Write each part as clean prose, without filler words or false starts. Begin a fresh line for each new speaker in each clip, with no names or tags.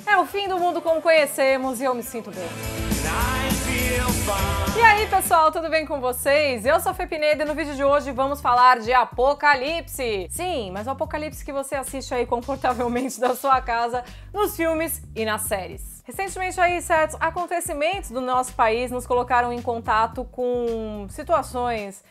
É o fim do mundo como conhecemos e eu me sinto bem. E aí, pessoal, tudo bem com vocês? Eu sou a Fê Pinedo e no vídeo de hoje vamos falar de Apocalipse. Sim, mas o Apocalipse que você assiste aí confortavelmente da sua casa, nos filmes e nas séries. Recentemente aí, certos acontecimentos do nosso país nos colocaram em contato com situações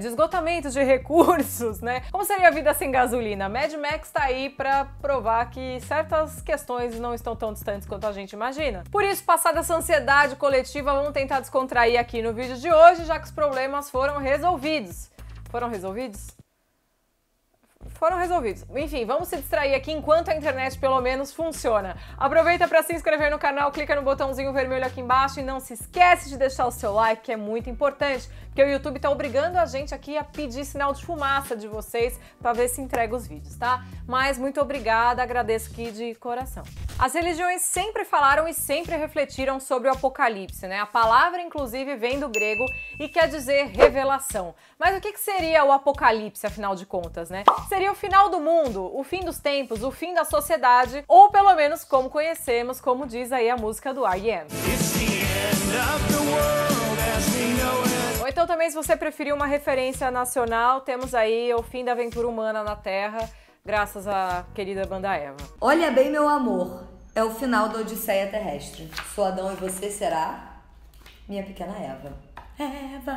de esgotamento de recursos, né? Como seria a vida sem gasolina? Mad Max tá aí pra provar que certas questões não estão tão distantes quanto a gente imagina. Por isso, passada essa ansiedade coletiva, vamos tentar descontrair aqui no vídeo de hoje, já que os problemas foram resolvidos. Foram resolvidos? Foram resolvidos. Enfim, vamos se distrair aqui enquanto a internet pelo menos funciona. Aproveita para se inscrever no canal, clica no botãozinho vermelho aqui embaixo e não se esquece de deixar o seu like, que é muito importante, porque o YouTube tá obrigando a gente aqui a pedir sinal de fumaça de vocês para ver se entrega os vídeos, tá? Mas muito obrigada, agradeço aqui de coração. As religiões sempre falaram e sempre refletiram sobre o Apocalipse, né? A palavra, inclusive, vem do grego e quer dizer revelação. Mas o que seria o Apocalipse, afinal de contas, né? Seria o final do mundo, o fim dos tempos, o fim da sociedade, ou pelo menos como conhecemos, como diz aí a música do R.E.M. Ou então também, se você preferir uma referência nacional, temos aí o fim da aventura humana na Terra, graças à querida banda Eva.
Olha bem, meu amor, é o final da Odisseia terrestre. Sou Adão e você será minha pequena Eva.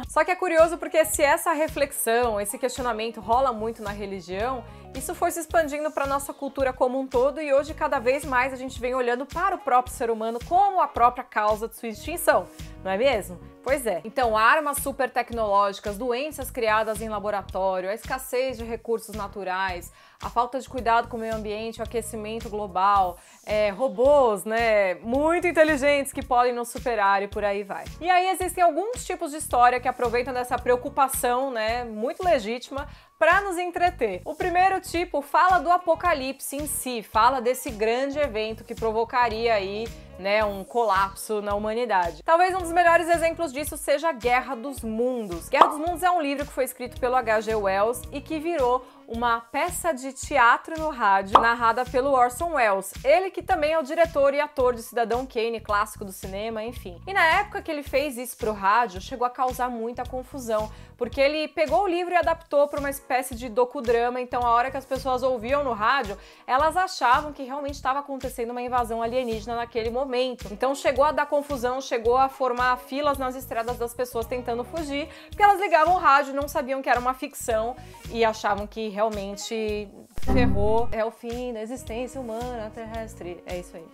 Só que é curioso porque se essa reflexão, esse questionamento rola muito na religião, isso foi se expandindo para nossa cultura como um todo e hoje cada vez mais a gente vem olhando para o próprio ser humano como a própria causa de sua extinção, não é mesmo? Pois é. Então, armas super tecnológicas, doenças criadas em laboratório, a escassez de recursos naturais, a falta de cuidado com o meio ambiente, o aquecimento global, robôs, né, muito inteligentes que podem nos superar e por aí vai. E aí existem alguns tipos de história que aproveitam dessa preocupação, né, muito legítima, para nos entreter. O primeiro tipo fala do apocalipse em si, fala desse grande evento que provocaria aí, né, um colapso na humanidade. Talvez um dos melhores exemplos disso seja a Guerra dos Mundos. Guerra dos Mundos é um livro que foi escrito pelo H.G. Wells e que virou uma peça de teatro no rádio narrada pelo Orson Welles. Ele que também é o diretor e ator de Cidadão Kane, clássico do cinema, enfim. E na época que ele fez isso pro rádio, chegou a causar muita confusão, porque ele pegou o livro e adaptou para uma espécie de docudrama, então a hora que as pessoas ouviam no rádio, elas achavam que realmente estava acontecendo uma invasão alienígena naquele momento. Então chegou a dar confusão, chegou a formar filas nas estradas das pessoas tentando fugir, porque elas ligavam o rádio, não sabiam que era uma ficção e achavam que realmente ferrou, é o fim da existência humana terrestre, é isso aí.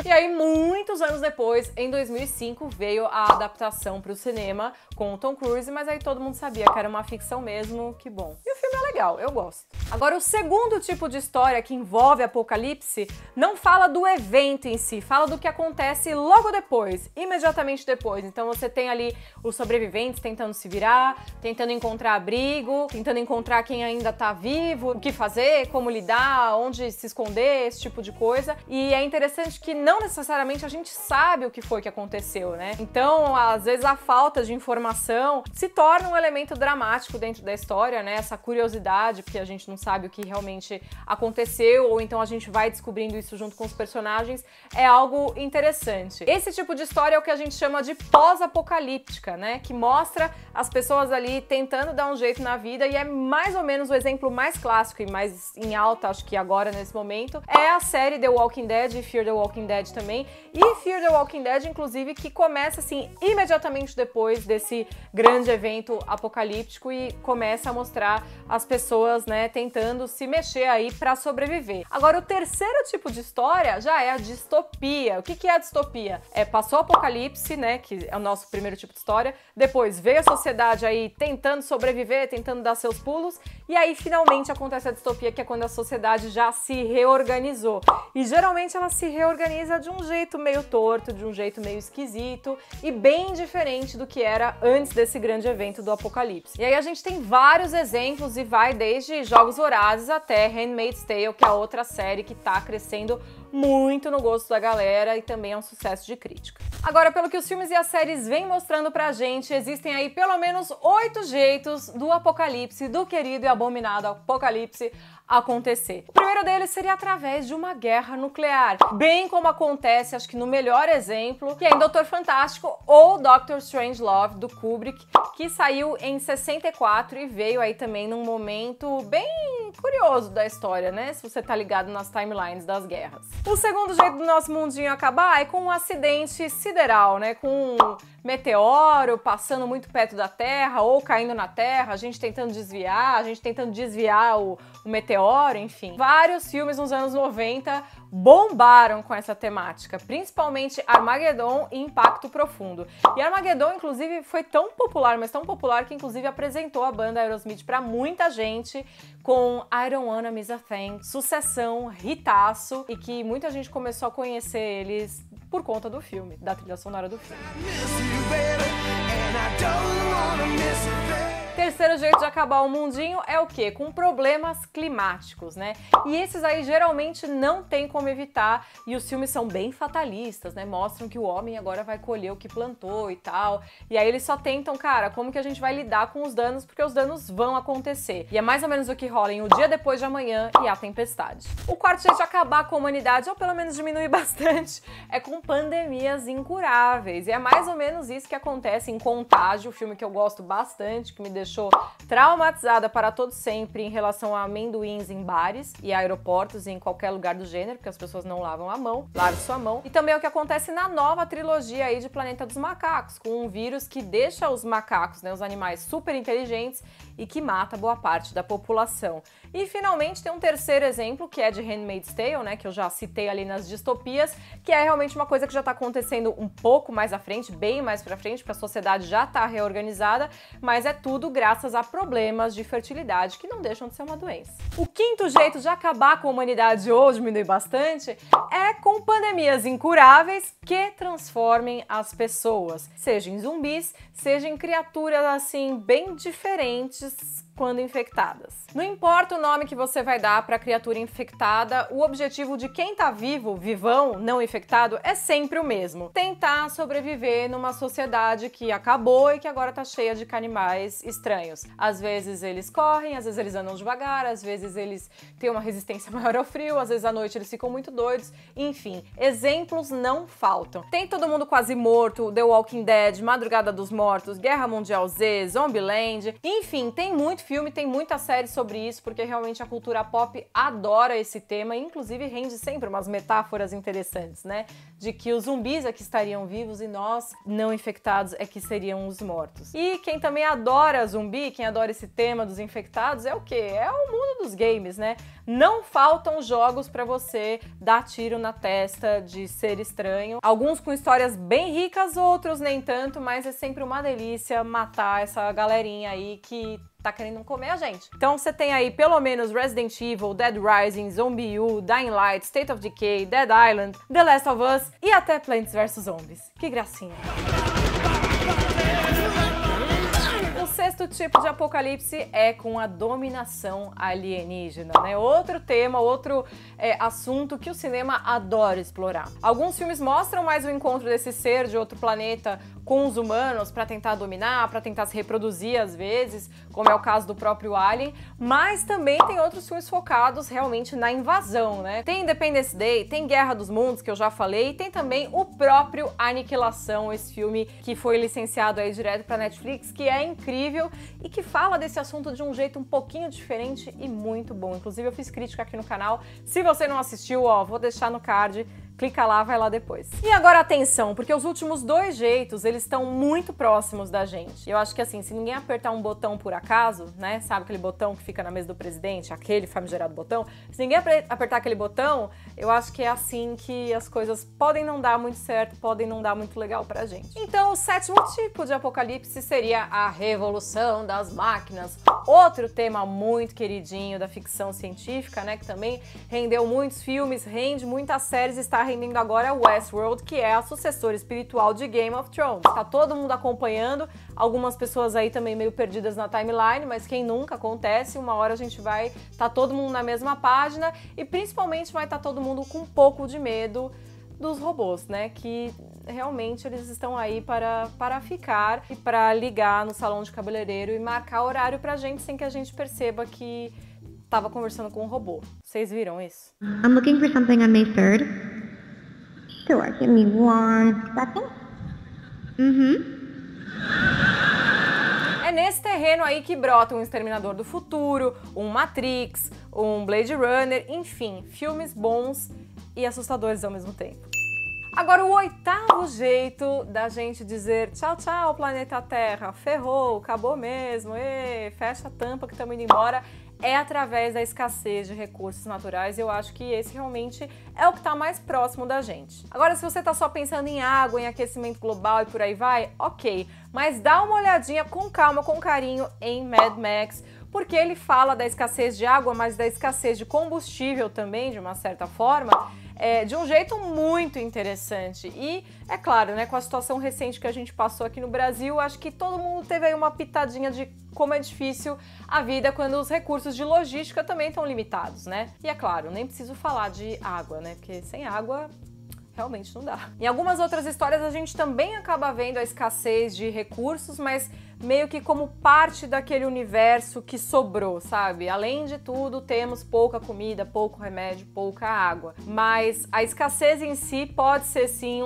E aí, muitos anos depois, em 2005, veio a adaptação para o cinema com o Tom Cruise, mas aí todo mundo sabia que era uma ficção mesmo, que bom. E o filme é legal, eu gosto. Agora, o segundo tipo de história que envolve Apocalipse não fala do evento em si, fala do que acontece logo depois, imediatamente depois. Então você tem ali os sobreviventes tentando se virar, tentando encontrar abrigo, tentando encontrar quem ainda tá vivo, o que fazer, como lidar, onde se esconder, esse tipo de coisa. E é interessante que não necessariamente a gente sabe o que foi que aconteceu, né? Então, às vezes a falta de informação se torna um elemento dramático dentro da história, né? Essa curiosidade, porque a gente não sabe o que realmente aconteceu, ou então a gente vai descobrindo isso junto com os personagens, é algo interessante. Esse tipo de história é o que a gente chama de pós-apocalíptica, né? Que mostra as pessoas ali tentando dar um jeito na vida e é mais ou menos o exemplo mais clássico e mais em alta, acho que agora nesse momento, é a série The Walking Dead e Fear the Walking Dead também. E Fear the Walking Dead, inclusive, que começa assim imediatamente depois desse grande evento apocalíptico e começa a mostrar as pessoas, né, tentando se mexer aí para sobreviver. Agora, o terceiro tipo de história já é a distopia. O que é a distopia? Passou o apocalipse, né, que é o nosso primeiro tipo de história, depois veio a sociedade aí tentando sobreviver, tentando dar seus pulos, e aí finalmente acontece a distopia, que é quando a sociedade já se reorganizou. E geralmente ela se reorganiza de um jeito meio torto, de um jeito meio esquisito e bem diferente do que era antes desse grande evento do apocalipse. E aí a gente tem vários exemplos e vai desde Jogos Vorazes até Handmaid's Tale, que é outra série que tá crescendo muito no gosto da galera e também é um sucesso de crítica. Agora, pelo que os filmes e as séries vêm mostrando pra gente, existem aí pelo menos 8 jeitos do apocalipse, do querido e abominado apocalipse, acontecer. O primeiro deles seria através de uma guerra nuclear, bem como acontece, acho que no melhor exemplo, que é em Doutor Fantástico ou Doctor Strangelove, do Kubrick, que saiu em 64 e veio aí também num momento bem curioso da história, né? Se você tá ligado nas timelines das guerras. O segundo jeito do nosso mundinho acabar é com um acidente sideral, né? Com um meteoro passando muito perto da Terra ou caindo na Terra, a gente tentando desviar o meteoro, enfim. Vários filmes nos anos 90 bombaram com essa temática, principalmente Armageddon e Impacto Profundo. E Armageddon, inclusive, foi tão popular, mas tão popular que inclusive apresentou a banda Aerosmith pra muita gente com I Don't Wanna Miss a Thing, sucessão, hitaço, e que muita gente começou a conhecer eles por conta do filme, da trilha sonora do filme. Terceiro jeito de acabar o mundinho é o quê? Com problemas climáticos, né? E esses aí geralmente não tem como evitar, e os filmes são bem fatalistas, né? Mostram que o homem agora vai colher o que plantou e tal. E aí eles só tentam, cara, como que a gente vai lidar com os danos, porque os danos vão acontecer. E é mais ou menos o que rola em O Dia Depois de Amanhã e A Tempestade. O quarto jeito de acabar com a humanidade, ou pelo menos diminuir bastante, é com pandemias incuráveis. E é mais ou menos isso que acontece em Contágio, o filme que eu gosto bastante, que me deixou traumatizada para todo sempre em relação a amendoins em bares e aeroportos e em qualquer lugar do gênero, porque as pessoas não lavam a mão, lave sua mão. E também é o que acontece na nova trilogia aí de Planeta dos Macacos, com um vírus que deixa os macacos, né, os animais super inteligentes e que mata boa parte da população. E finalmente tem um terceiro exemplo, que é de Handmaid's Tale, né, que eu já citei ali nas distopias, que é realmente uma coisa que já tá acontecendo um pouco mais à frente, bem mais pra frente, porque a sociedade já tá reorganizada, mas é tudo graças a problemas de fertilidade que não deixam de ser uma doença. O quinto jeito de acabar com a humanidade ou diminuir bastante é com pandemias incuráveis que transformem as pessoas, seja em zumbis, seja em criaturas assim bem diferentes quando infectadas. Não importa o nome que você vai dar para a criatura infectada, o objetivo de quem tá vivo, vivão, não infectado, é sempre o mesmo: tentar sobreviver numa sociedade que acabou e que agora tá cheia de animais estranhos. Às vezes eles correm, às vezes eles andam devagar, às vezes eles têm uma resistência maior ao frio, às vezes à noite eles ficam muito doidos, enfim, exemplos não faltam. Tem Todo Mundo Quase Morto, The Walking Dead, Madrugada dos Mortos, Guerra Mundial Z, Zombieland, enfim, tem muito filme, tem muita série sobre isso, porque realmente a cultura pop adora esse tema, e inclusive rende sempre umas metáforas interessantes, né? De que os zumbis é que estariam vivos e nós, não infectados, é que seriam os mortos. E quem também adora zumbi, quem adora esse tema dos infectados, é o quê? É o mundo dos games, né? Não faltam jogos pra você dar tiro na testa de ser estranho. Alguns com histórias bem ricas, outros nem tanto, mas é sempre uma delícia matar essa galerinha aí que tá querendo comer a gente. Então você tem aí pelo menos Resident Evil, Dead Rising, Zombie U, Dying Light, State of Decay, Dead Island, The Last of Us e até Plants vs Zombies. Que gracinha! O sexto tipo de apocalipse é com a dominação alienígena, né? Outro tema, outro assunto que o cinema adora explorar. Alguns filmes mostram mais o encontro desse ser de outro planeta com os humanos para tentar dominar, para tentar se reproduzir às vezes, como é o caso do próprio Alien, mas também tem outros filmes focados realmente na invasão, né? Tem Independence Day, tem Guerra dos Mundos, que eu já falei, e tem também o próprio Aniquilação, esse filme que foi licenciado aí direto para Netflix, que é incrível e que fala desse assunto de um jeito um pouquinho diferente e muito bom. Inclusive eu fiz crítica aqui no canal. Se você não assistiu, ó, vou deixar no card. Clica lá, vai lá depois. E agora atenção, porque os últimos dois jeitos, eles estão muito próximos da gente. Eu acho que assim, se ninguém apertar um botão por acaso, né, sabe aquele botão que fica na mesa do presidente, aquele famigerado botão? Se ninguém apertar aquele botão, eu acho que é assim que as coisas podem não dar muito certo, podem não dar muito legal pra gente. Então, o sétimo tipo de apocalipse seria a revolução das máquinas. Outro tema muito queridinho da ficção científica, né, que também rendeu muitos filmes, rende muitas séries, está rendendo agora Westworld, que é a sucessora espiritual de Game of Thrones. Tá todo mundo acompanhando, algumas pessoas aí também meio perdidas na timeline, mas quem nunca, acontece, uma hora a gente vai tá todo mundo na mesma página e principalmente vai estar todo mundo com um pouco de medo dos robôs, né, que realmente eles estão aí para ficar e para ligar no salão de cabeleireiro e marcar horário pra gente sem que a gente perceba que tava conversando com um robô. Vocês viram isso?
I'm looking for something on May 3rd. Sure, give me 1 second.
É nesse terreno aí que brota um Exterminador do Futuro, um Matrix, um Blade Runner, enfim, filmes bons e assustadores ao mesmo tempo. Agora, o 8º jeito da gente dizer tchau, tchau, planeta Terra, ferrou, acabou mesmo, fecha a tampa que estamos indo embora, é através da escassez de recursos naturais. Eu acho que esse realmente é o que está mais próximo da gente. Agora, se você está só pensando em água, em aquecimento global e por aí vai, ok, mas dá uma olhadinha com calma, com carinho em Mad Max, porque ele fala da escassez de água, mas da escassez de combustível também, de uma certa forma, de um jeito muito interessante. E, é claro, né, com a situação recente que a gente passou aqui no Brasil, acho que todo mundo teve aí uma pitadinha de como é difícil a vida quando os recursos de logística também estão limitados, né? E, é claro, nem preciso falar de água, né, porque sem água realmente não dá. Em algumas outras histórias a gente também acaba vendo a escassez de recursos, mas meio que como parte daquele universo que sobrou, sabe? Além de tudo, temos pouca comida, pouco remédio, pouca água. Mas a escassez em si pode ser sim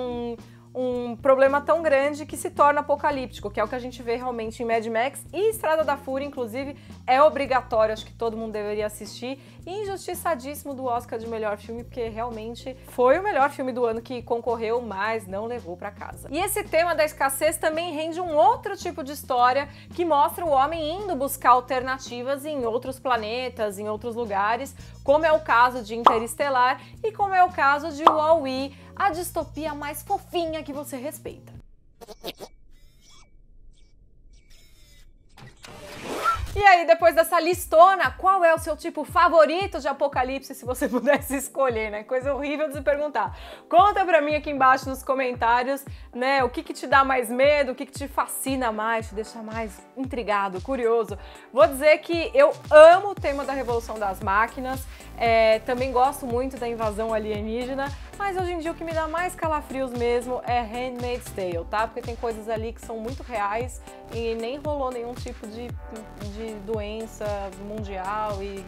um problema tão grande que se torna apocalíptico, que é o que a gente vê realmente em Mad Max e Estrada da Fúria, inclusive, é obrigatório, acho que todo mundo deveria assistir, e injustiçadíssimo do Oscar de melhor filme, porque realmente foi o melhor filme do ano que concorreu, mas não levou pra casa. E esse tema da escassez também rende um outro tipo de história que mostra o homem indo buscar alternativas em outros planetas, em outros lugares, como é o caso de Interestelar e como é o caso de Wall-E, a distopia mais fofinha que você respeita. E aí, depois dessa listona, qual é o seu tipo favorito de apocalipse, se você pudesse escolher, né? Coisa horrível de se perguntar. Conta pra mim aqui embaixo nos comentários, né? O que te dá mais medo, o que te fascina mais, te deixa mais intrigado, curioso. Vou dizer que eu amo o tema da Revolução das Máquinas, também gosto muito da invasão alienígena, mas hoje em dia o que me dá mais calafrios mesmo é Handmaid's Tale, tá? Porque tem coisas ali que são muito reais e nem rolou nenhum tipo de doença mundial e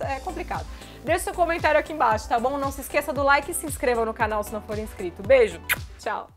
é complicado. Deixa seu comentário aqui embaixo, tá bom? Não se esqueça do like e se inscreva no canal se não for inscrito. Beijo, tchau!